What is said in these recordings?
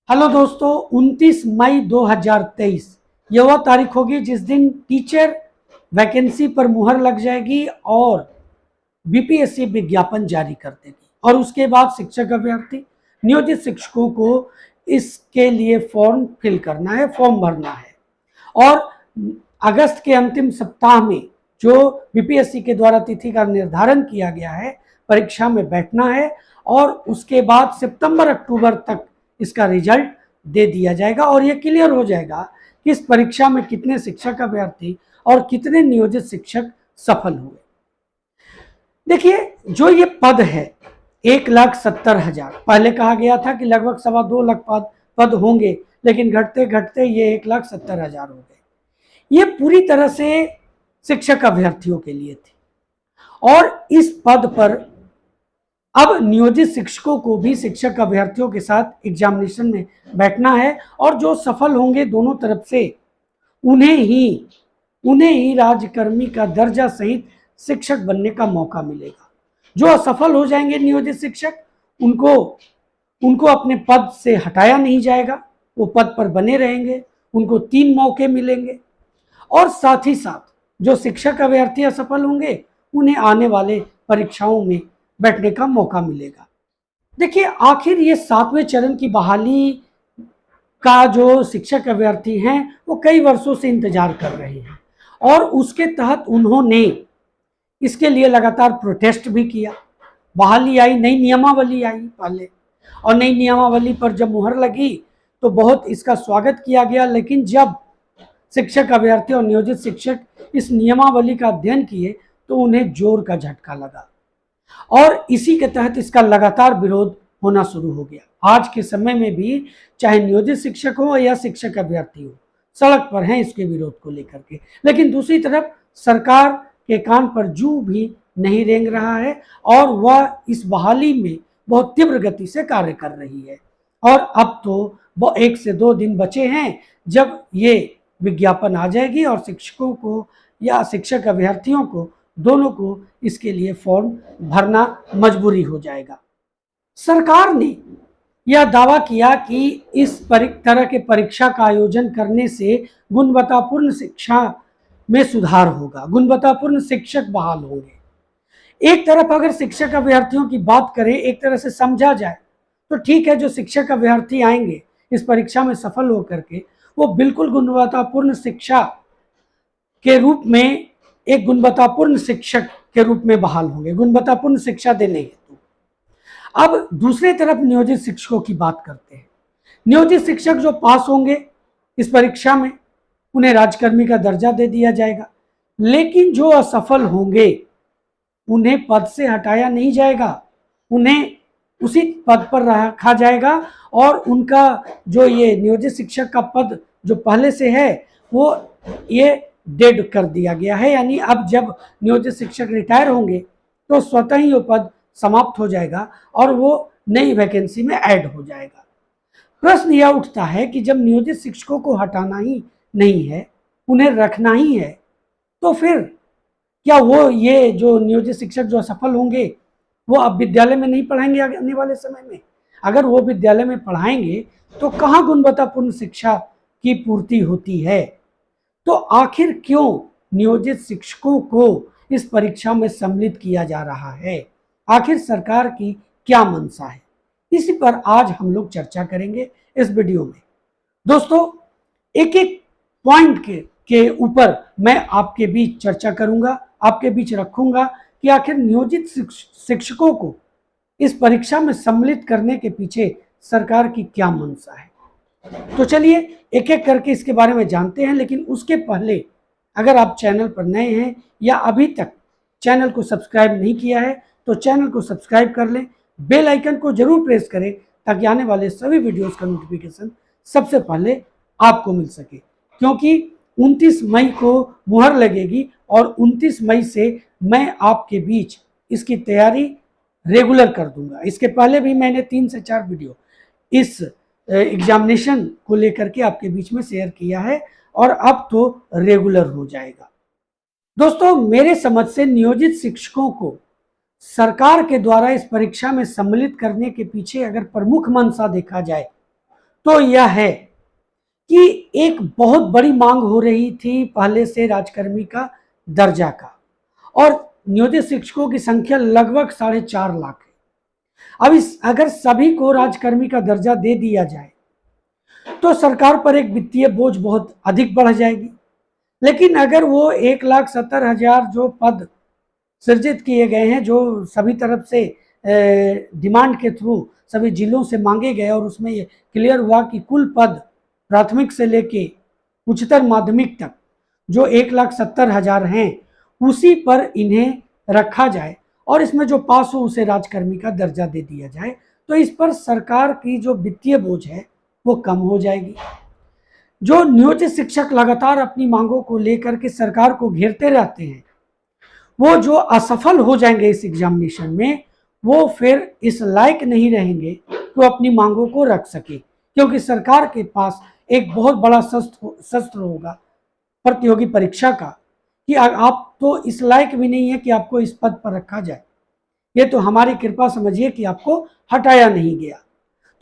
Hello दोस्तों, 29 मई 2023 ये वह तारीख होगी जिस दिन टीचर वैकेंसी पर मुहर लग जाएगी और बीपीएससी विज्ञापन जारी कर देगी। और उसके बाद शिक्षक अभ्यर्थी नियोजित शिक्षकों को इसके लिए फॉर्म फिल करना है, फॉर्म भरना है। और अगस्त के अंतिम सप्ताह में जो बीपीएससी के द्वारा तिथि का निर्धारण किया गया है, परीक्षा में बैठना है और उसके बाद सितंबर अक्टूबर तक इसका रिजल्ट दे दिया जाएगा और यह क्लियर हो जाएगा कि इस परीक्षा में कितने शिक्षक अभ्यर्थी और कितने नियोजित शिक्षक सफल हुए। देखिए, जो ये पद है 1,70,000, पहले कहा गया था कि लगभग 2.25 लाख पद होंगे, लेकिन घटते घटते ये 1,70,000 हो गए। ये पूरी तरह से शिक्षक अभ्यर्थियों के लिए थी और इस पद पर अब नियोजित शिक्षकों को भी शिक्षक अभ्यर्थियों के साथ एग्जामिनेशन में बैठना है और जो सफल होंगे दोनों तरफ से उन्हें ही राज्यकर्मी का दर्जा सहित शिक्षक बनने का मौका मिलेगा। जो असफल हो जाएंगे नियोजित शिक्षक, उनको अपने पद से हटाया नहीं जाएगा, वो पद पर बने रहेंगे, उनको 3 मौके मिलेंगे। और साथ ही साथ जो शिक्षक अभ्यर्थी असफल होंगे उन्हें आने वाले परीक्षाओं में बैठने का मौका मिलेगा। देखिए, आखिर ये 7वें चरण की बहाली का जो शिक्षक अभ्यर्थी हैं वो कई वर्षों से इंतजार कर रहे हैं और उसके तहत उन्होंने इसके लिए लगातार प्रोटेस्ट भी किया। बहाली आई, नई नियमावली आई पहले, और नई नियमावली पर जब मुहर लगी तो बहुत इसका स्वागत किया गया। लेकिन जब शिक्षक अभ्यर्थी और नियोजित शिक्षक इस नियमावली का अध्ययन किए तो उन्हें जोर का झटका लगा और इसी के तहत इसका लगातार विरोध होना शुरू हो गया। आज के समय में भी चाहे नियोजित शिक्षक हो या शिक्षक अभ्यर्थी हो, सड़क पर हैं इसके विरोध को लेकर के। लेकिन दूसरी तरफ सरकार के कान पर जू भी नहीं रेंग रहा है और वह इस बहाली में बहुत तीव्र गति से कार्य कर रही है। और अब तो वो 1 से 2 दिन बचे हैं जब ये विज्ञापन आ जाएगी और शिक्षकों को या शिक्षक अभ्यर्थियों को दोनों को इसके लिए फॉर्म भरना मजबूरी हो जाएगा। सरकार ने यह दावा किया कि इस तरह के परीक्षा का आयोजन करने से गुणवत्तापूर्ण शिक्षा में सुधार होगा, गुणवत्तापूर्ण शिक्षक बहाल होंगे। एक तरफ अगर शिक्षक अभ्यर्थियों की बात करें, एक तरह से समझा जाए तो ठीक है, जो शिक्षक अभ्यर्थी आएंगे इस परीक्षा में सफल होकर के वो बिल्कुल गुणवत्तापूर्ण शिक्षा के रूप में एक गुणवत्तापूर्ण शिक्षक के रूप में बहाल होंगे, गुणवत्तापूर्ण शिक्षा देने हेतु। अब दूसरे तरफ नियोजित शिक्षकों की बात करते हैं। नियोजित शिक्षक जो पास होंगे इस परीक्षा में उन्हें राज्यकर्मी का दर्जा दे दिया जाएगा, लेकिन जो असफल होंगे उन्हें पद से हटाया नहीं जाएगा, उन्हें उसी पद पर रखा जाएगा और उनका जो ये नियोजित शिक्षक का पद जो पहले से है वो ये डेड कर दिया गया है। यानी अब जब नियोजित शिक्षक रिटायर होंगे तो स्वतः ही वो पद समाप्त हो जाएगा और वो नई वैकेंसी में ऐड हो जाएगा। प्रश्न यह उठता है कि जब नियोजित शिक्षकों को हटाना ही नहीं है, उन्हें रखना ही है, तो फिर क्या वो ये जो नियोजित शिक्षक जो असफल होंगे वो अब विद्यालय में नहीं पढ़ाएंगे आने वाले समय में? अगर वो विद्यालय में पढ़ाएंगे तो कहाँ गुणवत्तापूर्ण शिक्षा की पूर्ति होती है? तो आखिर क्यों नियोजित शिक्षकों को इस परीक्षा में सम्मिलित किया जा रहा है? आखिर सरकार की क्या मंशा है? इसी पर आज हम लोग चर्चा करेंगे इस वीडियो में। दोस्तों, एक एक पॉइंट के ऊपर मैं आपके बीच चर्चा करूंगा, आपके बीच रखूंगा कि आखिर नियोजित शिक्षकों को इस परीक्षा में सम्मिलित करने के पीछे सरकार की क्या मंशा है। तो चलिए एक एक करके इसके बारे में जानते हैं। लेकिन उसके पहले अगर आप चैनल पर नए हैं या अभी तक चैनल को सब्सक्राइब नहीं किया है तो चैनल को सब्सक्राइब कर लें, बेल आइकन को जरूर प्रेस करें ताकि आने वाले सभी वीडियोस का नोटिफिकेशन सबसे पहले आपको मिल सके। क्योंकि 29 मई को मुहर लगेगी और 29 मई से मैं आपके बीच इसकी तैयारी रेगुलर कर दूंगा। इसके पहले भी मैंने 3 से 4 वीडियो इस एग्जामिनेशन को लेकर के आपके बीच में शेयर किया है और अब तो रेगुलर हो जाएगा। दोस्तों, मेरे समझ से नियोजित शिक्षकों को सरकार के द्वारा इस परीक्षा में सम्मिलित करने के पीछे अगर प्रमुख मंशा देखा जाए तो यह है कि एक बहुत बड़ी मांग हो रही थी पहले से राजकर्मी का दर्जा का, और नियोजित शिक्षकों की संख्या लगभग 4.5 लाख है। अब इस अगर सभी को राजकर्मी का दर्जा दे दिया जाए तो सरकार पर एक वित्तीय बोझ बहुत अधिक बढ़ जाएगी। लेकिन अगर वो 1,70,000 जो पद सृजित किए गए हैं, जो सभी तरफ से डिमांड के थ्रू सभी जिलों से मांगे गए, और उसमें ये क्लियर हुआ कि कुल पद प्राथमिक से लेके उच्चतर माध्यमिक तक जो 1,70,000 हैं, उसी पर इन्हें रखा जाए और इसमें जो पास हो उसे राजकर्मी का दर्जा दे दिया जाए, तो इस पर सरकार की जो वित्तीय बोझ है वो कम हो जाएगी। जो नियोजित शिक्षक लगातार अपनी मांगों को लेकर के सरकार को घेरते रहते हैं, वो जो असफल हो जाएंगे इस एग्जामिनेशन में, वो फिर इस लायक नहीं रहेंगे कि वो अपनी मांगों को रख सके, क्योंकि सरकार के पास एक बहुत बड़ा शस्त्र होगा प्रतियोगी परीक्षा का कि आप तो इस लायक भी नहीं है कि आपको इस पद पर रखा जाए, ये तो हमारी कृपा समझिए कि आपको हटाया नहीं गया।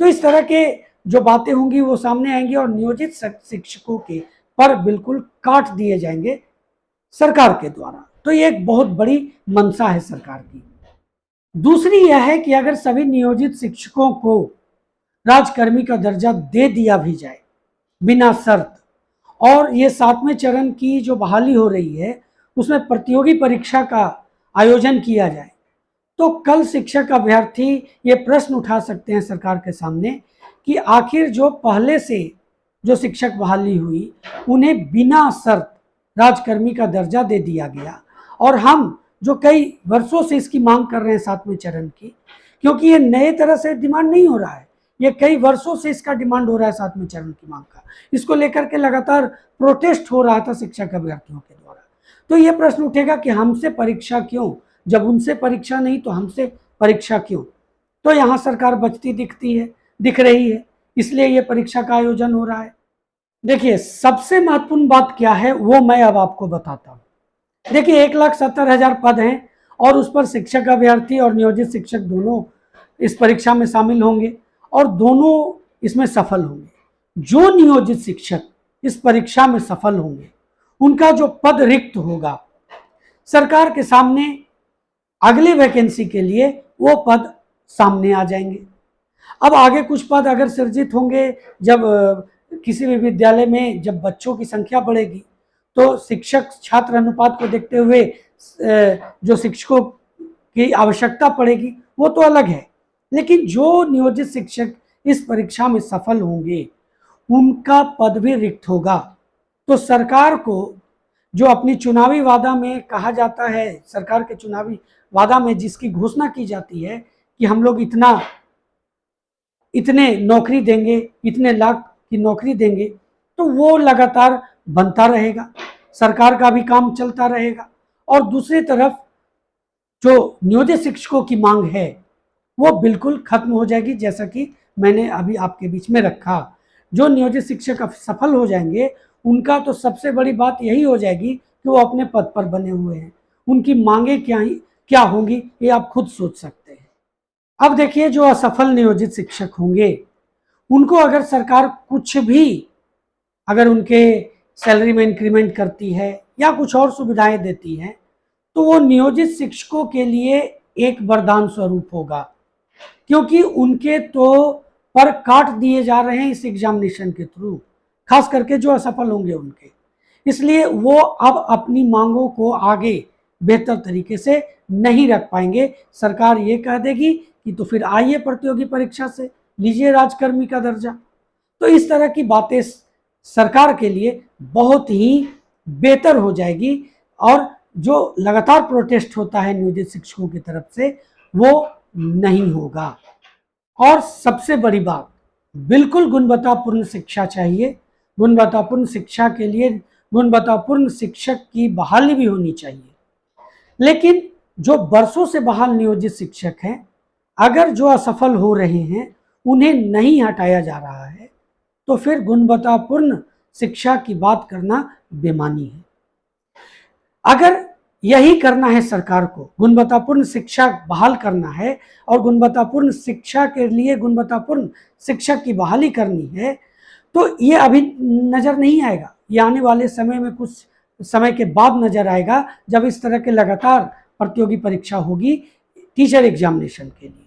तो इस तरह के जो बातें होंगी वो सामने आएंगी और नियोजित शिक्षकों के पर बिल्कुल काट दिए जाएंगे सरकार के द्वारा। तो ये एक बहुत बड़ी मंशा है सरकार की। दूसरी यह है कि अगर सभी नियोजित शिक्षकों को राजकर्मी का दर्जा दे दिया भी जाए बिना शर्त, और ये 7वें चरण की जो बहाली हो रही है उसमें प्रतियोगी परीक्षा का आयोजन किया जाए, तो कल शिक्षक अभ्यर्थी ये प्रश्न उठा सकते हैं सरकार के सामने कि आखिर जो पहले से जो शिक्षक बहाली हुई उन्हें बिना शर्त राजकर्मी का दर्जा दे दिया गया, और हम जो कई वर्षों से इसकी मांग कर रहे हैं 7वें चरण की, क्योंकि ये नए तरह से डिमांड नहीं हो रहा है, ये कई वर्षों से इसका डिमांड हो रहा है 7वें चरण की मांग का, इसको लेकर के लगातार प्रोटेस्ट हो रहा था शिक्षक अभ्यर्थियों के द्वारा। तो ये प्रश्न उठेगा कि हमसे परीक्षा क्यों, जब उनसे परीक्षा नहीं तो हमसे परीक्षा क्यों। तो यहाँ सरकार बचती दिख रही है, इसलिए ये परीक्षा का आयोजन हो रहा है। देखिए सबसे महत्वपूर्ण बात क्या है वो मैं अब आपको बताता हूँ। देखिए 1,70,000 पद हैं और उस पर शिक्षक अभ्यर्थी और नियोजित शिक्षक दोनों इस परीक्षा में शामिल होंगे और दोनों इसमें सफल होंगे। जो नियोजित शिक्षक इस परीक्षा में सफल होंगे उनका जो पद रिक्त होगा सरकार के सामने अगले वैकेंसी के लिए वो पद सामने आ जाएंगे। अब आगे कुछ पद अगर सृजित होंगे, जब किसी भी विद्यालय में जब बच्चों की संख्या बढ़ेगी तो शिक्षक छात्र अनुपात को देखते हुए जो शिक्षकों की आवश्यकता पड़ेगी वो तो अलग है, लेकिन जो नियोजित शिक्षक इस परीक्षा में सफल होंगे उनका पद भी रिक्त होगा। तो सरकार को जो अपनी चुनावी वादा में कहा जाता है, सरकार के चुनावी वादा में जिसकी घोषणा की जाती है कि हम लोग इतने नौकरी देंगे, इतने लाख की नौकरी देंगे, तो वो लगातार बनता रहेगा, सरकार का भी काम चलता रहेगा। और दूसरी तरफ जो नियोजित शिक्षकों की मांग है वो बिल्कुल खत्म हो जाएगी, जैसा कि मैंने अभी आपके बीच में रखा। जो नियोजित शिक्षक सफल हो जाएंगे उनका तो सबसे बड़ी बात यही हो जाएगी कि वो अपने पद पर बने हुए हैं, उनकी मांगे क्या होंगी ये आप खुद सोच सकते हैं। अब देखिए जो असफल नियोजित शिक्षक होंगे उनको अगर सरकार कुछ भी, अगर उनके सैलरी में इंक्रीमेंट करती है या कुछ और सुविधाएं देती है तो वो नियोजित शिक्षकों के लिए एक वरदान स्वरूप होगा, क्योंकि उनके तो पर काट दिए जा रहे हैं इस एग्जामिनेशन के थ्रू, खास करके जो असफल होंगे उनके। इसलिए वो अब अपनी मांगों को आगे बेहतर तरीके से नहीं रख पाएंगे। सरकार ये कह देगी कि तो फिर आइए प्रतियोगी परीक्षा से लीजिए राजकर्मी का दर्जा। तो इस तरह की बातें सरकार के लिए बहुत ही बेहतर हो जाएगी और जो लगातार प्रोटेस्ट होता है नियोजित शिक्षकों की तरफ से वो नहीं होगा। और सबसे बड़ी बात, बिल्कुल गुणवत्तापूर्ण शिक्षा चाहिए। गुणवत्तापूर्ण शिक्षा के लिए गुणवत्तापूर्ण शिक्षक की बहाली भी होनी चाहिए। लेकिन जो वर्षों से बहाल नियोजित शिक्षक हैं, अगर जो असफल हो रहे हैं उन्हें नहीं हटाया जा रहा है तो फिर गुणवत्तापूर्ण शिक्षा की बात करना बेमानी है। अगर यही करना है सरकार को, गुणवत्तापूर्ण शिक्षा बहाल करना है और गुणवत्तापूर्ण शिक्षा के लिए गुणवत्तापूर्ण शिक्षक की बहाली करनी है। तो ये अभी नज़र नहीं आएगा, ये आने वाले समय में कुछ समय के बाद नज़र आएगा, जब इस तरह के लगातार प्रतियोगी परीक्षा होगी टीचर एग्जामिनेशन के लिए।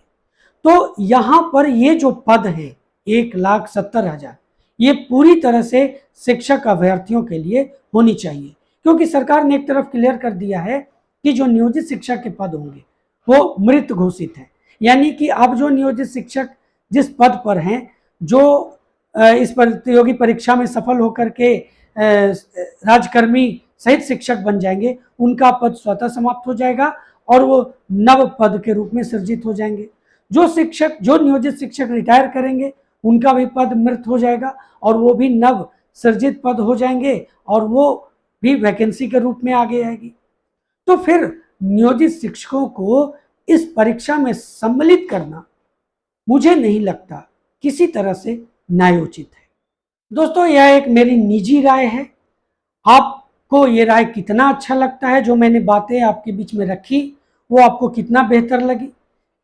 तो यहाँ पर ये जो पद हैं 1,70,000, ये पूरी तरह से शिक्षक अभ्यर्थियों के लिए होनी चाहिए, क्योंकि सरकार ने एक तरफ क्लियर कर दिया है कि जो नियोजित शिक्षक के पद होंगे वो मृत घोषित हैं। यानी कि अब जो नियोजित शिक्षक जिस पद पर हैं, जो इस प्रतियोगी परीक्षा में सफल होकर के राजकर्मी सहित शिक्षक बन जाएंगे, उनका पद स्वतः समाप्त हो जाएगा और वो नव पद के रूप में सृजित हो जाएंगे। जो नियोजित शिक्षक रिटायर करेंगे, उनका भी पद मृत हो जाएगा और वो भी नव सृजित पद हो जाएंगे और वो भी वैकेंसी के रूप में आगे आएगी। तो फिर नियोजित शिक्षकों को इस परीक्षा में सम्मिलित करना मुझे नहीं लगता किसी तरह से न्यायोचित है। दोस्तों, यह एक मेरी निजी राय है। आपको ये राय कितना अच्छा लगता है, जो मैंने बातें आपके बीच में रखी वो आपको कितना बेहतर लगी,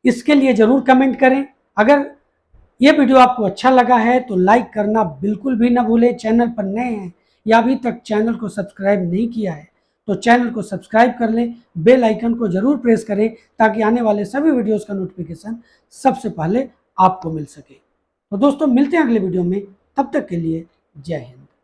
इसके लिए ज़रूर कमेंट करें। अगर ये वीडियो आपको अच्छा लगा है तो लाइक करना बिल्कुल भी ना भूलें। चैनल पर नए हैं या अभी तक चैनल को सब्सक्राइब नहीं किया है तो चैनल को सब्सक्राइब कर लें, बेल आइकन को ज़रूर प्रेस करें ताकि आने वाले सभी वीडियोस का नोटिफिकेशन सबसे पहले आपको मिल सके। तो दोस्तों, मिलते हैं अगले वीडियो में, तब तक के लिए जय हिंद।